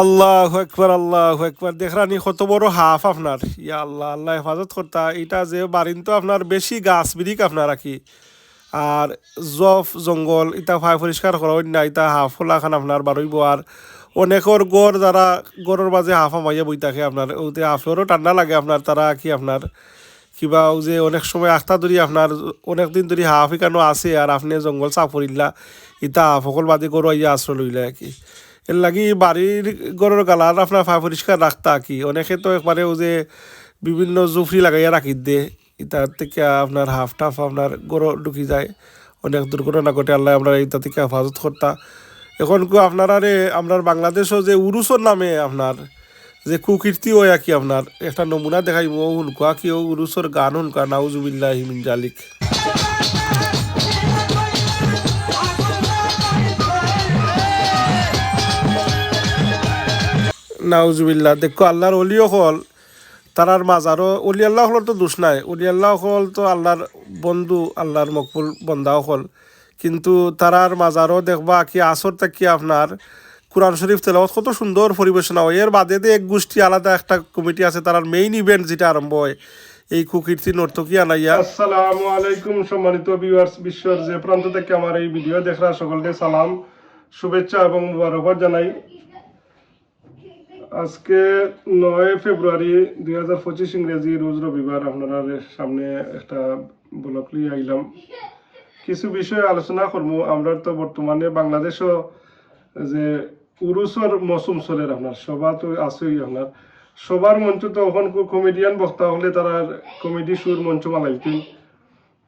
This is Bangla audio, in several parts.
আল্লাহু আকবার, আল্লাহু আকবার। দেখরানি কত বড় হাফ আপনার। ইয়া আল্লাহ, আল্লাহ হেফাজত করতা। এটা যে বারিন তো আপনার বেশি গাছ বিরিক আপনার আর কি। আর জফ জঙ্গল এটা ফাই পরিষ্কার করা না, এটা হাফ খোলাখান আপনার বারইব। আর অনেকর গড় যারা গড়ের মাঝে হাফ আমাইয়া বই থাকে আপনার, ওতে হাফেরও ঠান্ডা লাগে আপনার। তারা কি আপনার কিবা ও যে অনেক সময় আখতা ধরি আপনার অনেক দিন ধরে হাফ এখানো আছে, আর আপনি জঙ্গল সাফ করিলা ইটা হাফ সকল বাদে গরু আইয়া আশ্রয় লইলা আর কি। এর লাগি বাড়ির গরুর গালার আপনার ফা পরিষ্কার রাখতা কি। অনেকে তো একবারে ও যে বিভিন্ন জুফরি লাগাইয়া রাখি দে, ইটার থেকে আপনার হাফ টাফ আপনার গরু ঢুকি যায়, অনেক দুর্ঘটনা ঘটে। আল্লাহ আমরা ইটা থেকে হেফাজত করতা। এখন আপনার আরে আপনার বাংলাদেশও যে উরুসর নামে আপনার যে কুকীর্তি হয় আর কি। আপনার একটা নমুনা দেখাইব হুনকা কি ও উরুসর গান হুনকা নাউজুবিল্লাহি মিন জালিক। নাউজুবিল্লাহ। দেখো আল্লাহর অলিও হল, তারার মাজারও অলি আল্লাহ হল তো দোষ নাই। অলি আল্লাহ হল তো আল্লাহর বন্ধু, আল্লাহর মকবুল বন্দাও হল। কিন্তু তারার মাজারও দেখবা কি আসর থাকি আপনার কোরআন শরীফ তেলাওয়াত কত সুন্দর পরিবেশনা হয়। এর বাদে এক গোষ্ঠী আলাদা একটা কমিটি আছে, তার মেইন ইভেন্ট যেটা আরম্ভ হয় এই কুকীর্তি নর্তকী আনাইয়া। আসসালামু আলাইকুম সম্মানিত ভিউয়ার্স, বিশ্বের যে প্রান্ত থেকে আমার এই ভিডিও দেখরা সকলকে সালাম, শুভেচ্ছা এবং মুবারকবাদ জানাই। আজকে 9 ফেব্রুয়ারি 2025 ইংরেজি রোজ রবিবার আপনারা সামনে একটা ব্লগ নিয়ে আইলাম। কিছু বিষয়ে আলোচনা করবো। আমরা তো বর্তমানে বাংলাদেশও যে উরুসর মৌসুম চলের আপনার সভা তো আছেই। আপনার সবার মঞ্চ তো এখন কমেডিয়ান বক্তা হলে তারা কমেডি সুর মঞ্চ মালাইতেন,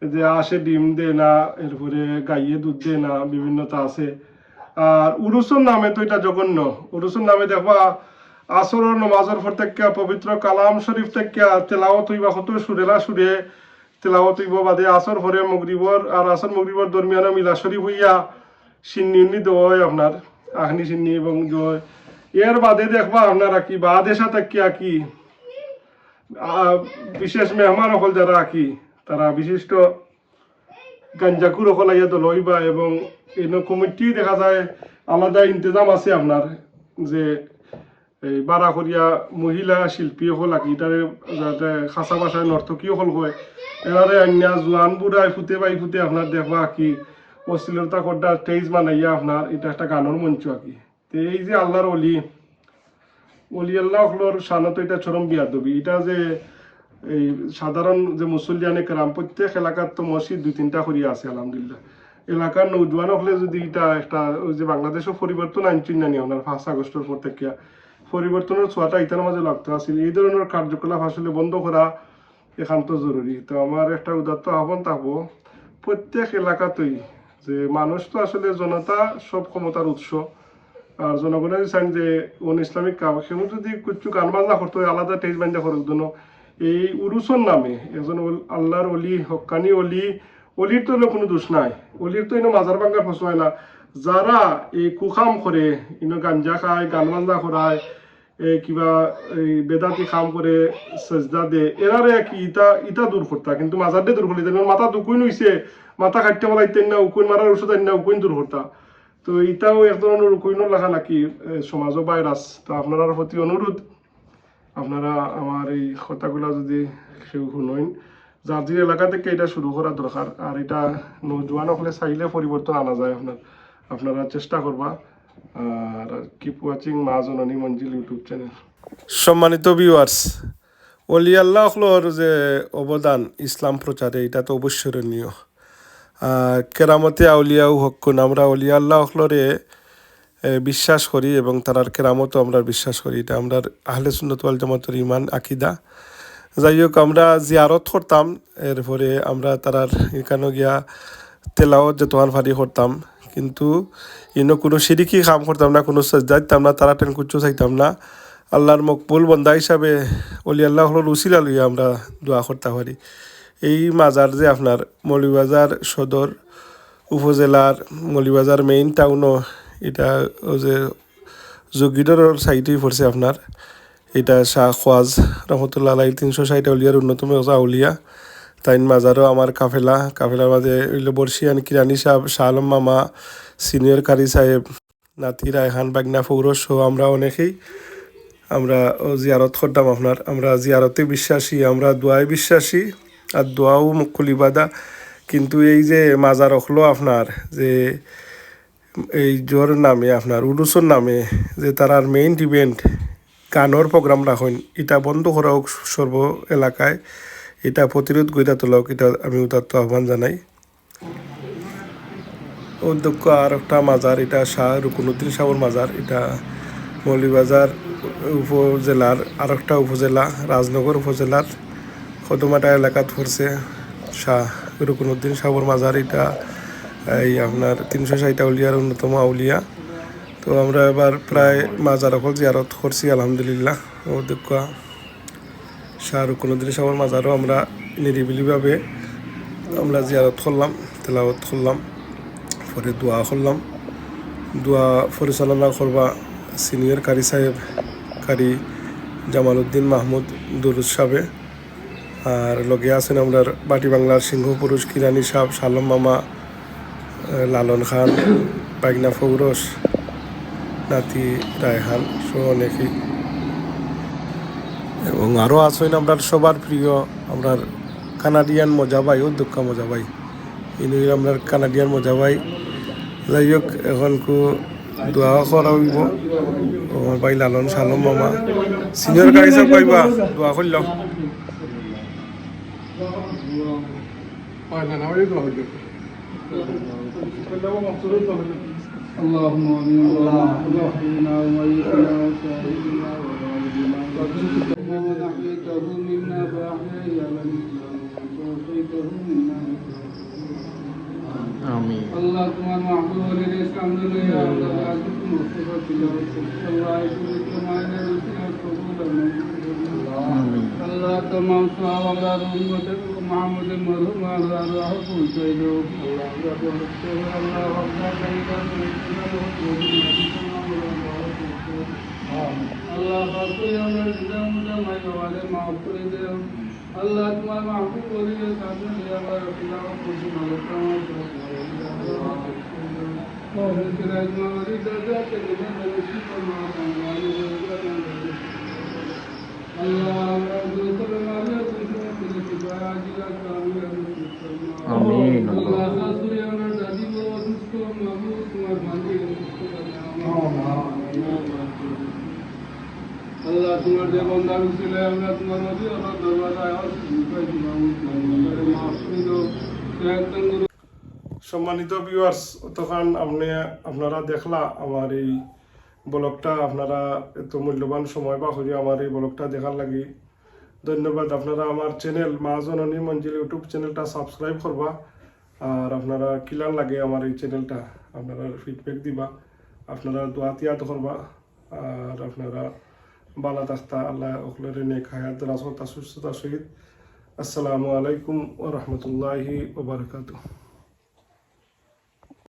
যে আসে ডিম দে না, এরপরে গাইয়ে দুধ দে না, বিভিন্নতা আছে। আর উরুসুর নামে তো এটা জঘন্য। উরুসুর নামে দেখবা আসরের নমাজের পর থেকে পবিত্র কালাম শরীফ থেকে তেলাওয়াত হইবা কত সুরেলা সুরে তেলাওয়াত হইব। বাদে আসর ভরে মগরিবর আর আসর মগরিবর দরমিয়ানে মিলা শরীফ হইয়া সিন্নি উন্নি দেওয়া হয় আপনার, আখনি সিন্নি এবং জয়। এর বাদে দেখবা আপনারা কি বাদেশা থেকে কি বিশেষ মেহমান সকল যারা কি তারা বিশিষ্ট গাঞ্জাকুর সকল আইয়া তো লইবা। এবং এই কমিটি দেখা যায় আলাদা ইন্তজাম আছে আপনার, যে এই বারাকরিয়া মহিলা শিল্পী সকল আঁকি তারে যাতে খাঁচা বাসায় নর্তকী সকল হয় এনারে আন্যা জোয়ান বুড়াই ফুটে বাই ফুটে আপনার দেখবা আঁকি অশ্লীলতা করডা স্টেজ বানাইয়া আপনার এটা একটা গানের মঞ্চ আঁকি। তো এই যে আল্লাহর অলি অলি আল্লাহ সকলের সানত এটা চরম বিয়াদবি। এটা যে এই সাধারণ যে মুসল্লিয়ানে কেরাম প্রত্যেক এলাকার তো মসজিদ 2-3টা করিয়া আছে আলহামদুলিল্লাহ। এলাকার নৌজওয়ান হলে যদি এটা একটা ওই যে বাংলাদেশও পরিবর্তন আনছেন না নি আপনার 5 আগস্টের পর থেকে পরিবর্তনের ছোঁয়াটা ইতার মাঝে লাগতে আসছিল। এই ধরনের কার্যকলাপ আসলে বন্ধ করা একান্ত জরুরি। তো আমার একটা উদাত্ত আহ্বান থাকবো প্রত্যেক এলাকাতেই, যে মানুষ তো আসলে জনতা সব ক্ষমতার উৎস। আর জনগণের চান যে ইসলামিক কাম সেগুলো যদি কিছু গান বাজনা করতে হয় আলাদা টেজ বান্ধা করার জন্য এই উরুসন নামে একজন আল্লাহর অলি হক্কানি অলি, অলির তো কোনো দোষ নাই। অলির তো এনে মাজার ভাঙ্গার ফসল হয় না। যারা এই কুখাম করে ইনো গাঞ্জা খায়, গান বাজনা করায়, কিবা এই বেদাতি খাম করে সেজদা দে, এরারে কি ইটা ইটা দূর করতা। কিন্তু মাজার দিয়ে দূর করলি মাথা দুকুইন হইছে, মাথা কাটতে বলাইতেন না, উকুইন মারার ওষুধ আন না, উকুইন দূর করতা। তো এটাও এক ধরনের উকুইনের লেখা নাকি সমাজও ভাইরাস। তো আপনার প্রতি অনুরোধ, আপনারা আমার এই কথাগুলো যদি কেউ শুনেন, যার যে এলাকা থেকে এটা শুরু করা দরকার। আর এটা নৌজওয়ান হলে চাইলে পরিবর্তন আনা যায়। আপনারা চেষ্টা করবা। আর কিপ ওয়াচিং মা জননী মঞ্জিল ইউটিউব চ্যানেল। সম্মানিত ভিউয়ার্স, অলি আল্লাহর যে অবদান ইসলাম প্রচারে এটা তো অবশ্যরণীয়। কেরামতে আউলিয়াও হকুন, আমরা অলি আল্লাহরে বিশ্বাস করি এবং তার কেরামতও আমরা বিশ্বাস করি। এটা আমরা আহলে সুন্নাত ওয়াল জামাতের ইমান আকিদা। যাই হোক, আমরা জিয়ারত করতাম, এরপরে আমরা তারার এখানে গিয়া তেলাওয়াত যে তোমার ফারি করতাম। কিন্তু ইনো কোনো সিরিকি কাম করতাম না, কোনো সাজদা দিতাম না, তারা টেন কুচ্ছু চাইতাম না। আল্লাহর মকবুল বন্দা হিসাবে অলি আল্লাহর উসিলা লইয়া আমরা দোয়া করতে পারি। এই মাজার যে আপনার মৌলভীবাজার সদর উপজেলার মৌলভীবাজার মেইন টাউনও, এটা যে জগিডর সাইডেই পড়ছে আপনার। এটা শাহ খোয়াজ রহমতুল্লাহ আলাই 360 আউলিয়ার অন্যতম আউলিয়া। তাইন মাজারও আমার কাফেলার মাঝে বর্ষিয়ান কিরানি সাহেব, শাহ আলম মামা, সিনিয়র কারি সাহেব, নাতি রায়হান বাগনা ফৌরস সহ আমরা অনেকেই আমরা জিয়ারত করতাম আপনার। আমরা জিয়ারতে বিশ্বাসী, আমরা দোয়ায় বিশ্বাসী, আর দোয়াও মুকুল ইবাদা। কিন্তু এই যে মাজার রখলো আপনার যে এই জোর নামে আপনার উরুসর নামে যে তারার মেইন ইভেন্ট গানের প্রোগ্রাম রাখেন, এটা বন্ধ করা হোক সর্ব এলাকায়, এটা প্রতিরোধ গইরা তোলা হোক, এটা আমি উদাত্ত আহ্বান জানাই। অধ্যক্ষ আর একটা মাজার, এটা শাহ রুকনুদ্দিন সাহর মাজার, এটা মৌলভীবাজার উপজেলার আর একটা উপজেলা, রাজনগর উপজেলার কদমাটা এলাকাত পড়ছে শাহ রুকনুদ্দিন সাহর মাজার। এটা এই আপনার 360 আউলিয়ার অন্যতম আউলিয়া। তো আমরা এবার প্রায় মাজার অকল জিয়ারত করছি আলহামদুলিল্লাহ। অধ্যক্ষ শাহ রুকনুদ্দিন সাহর মাজারও আমরা নিরিবিলিভাবে আমরা জিয়ারত করলাম, তেলাওয়াত করলাম, পরে দোয়া করলাম। দোয়া পরিচালনা করবা সিনিয়র কারি সাহেব কারি জামাল উদ্দিন মাহমুদ দুরুজ সাহেব, আর লগে আছেন আমরা বাটি বাংলার সিংহ পুরুষ কিরানি সাহেব, সালম মামা, লালন খান, বাগনা ফৌরস, নাতি রায়হান সহ অনেকেই। এবং আরও আছেন আমরা সবার প্রিয় আমরা কানাডিয়ান মজাবাই, অধ্যক্ষ মজাবাই, ইনি আমরা কানাডিয়ান মজাবাই। যাই হোক, এখন দোয়া করা হইব। আমার ভাই লালন সালম মামা সিনিয়র কারি সাহেব কইবা দোয়া করল। اللهم امين اللهم احينا وميتنا وسائرنا وارزقنا ومن احييته منا فاحيا على الاسلام ومن توفيته منا آمين الله তোমার মাহবুবের সামনে লইয়া আল্লাহ আজকে মুস্তফা তিলাওয়াত আল্লাহ আইসুল তোমাদের রসিলা কবুল আমিন আল্লাহ तमाम সওয়াব আমরা উম্মতে মুহাম্মদের মরহুম আল্লাহ রাহ পৌঁছাই দাও। আল্লাহ আমরা বলতে আল্লাহ আপনার কারিগর আল্লাহ বাকি আমরা জিন্দা মাই বাবাদের মাফ করে দাও। আল্লাহ তোমার মাহবুব বলিয়ে সামনে নিয়ে আবার তিলাওয়াত করছি মালিক আমার আল্লাহ তোমার যে বন্ধা ছিল আমরা তোমার নদী আল্লাহ দরবাজায় সম্মানিত ভিউয়ার্স, তখন আপনারা দেখলা আমার এই ব্লগটা, আপনারা এত মূল্যবান সময় বা করি আমার এই ব্লগটা দেখার লাগি ধন্যবাদ। আপনারা আমার চ্যানেল মা জননী মঞ্জিল ইউটিউব চ্যানেলটা সাবস্ক্রাইব করবা, আর আপনারা কিলার লাগে আমার এই চ্যানেলটা আপনারা ফিডব্যাক দিবা, আপনারা দোয়া তিয়াত করবা, আর আপনারা বালা থাকতা আল্লাহ ওখলের নেক হায়াত রাসতা সুস্থতা সহিত। আসসালামু আলাইকুম ওয়া রাহমাতুল্লাহি ওয়া বারাকাতুহু।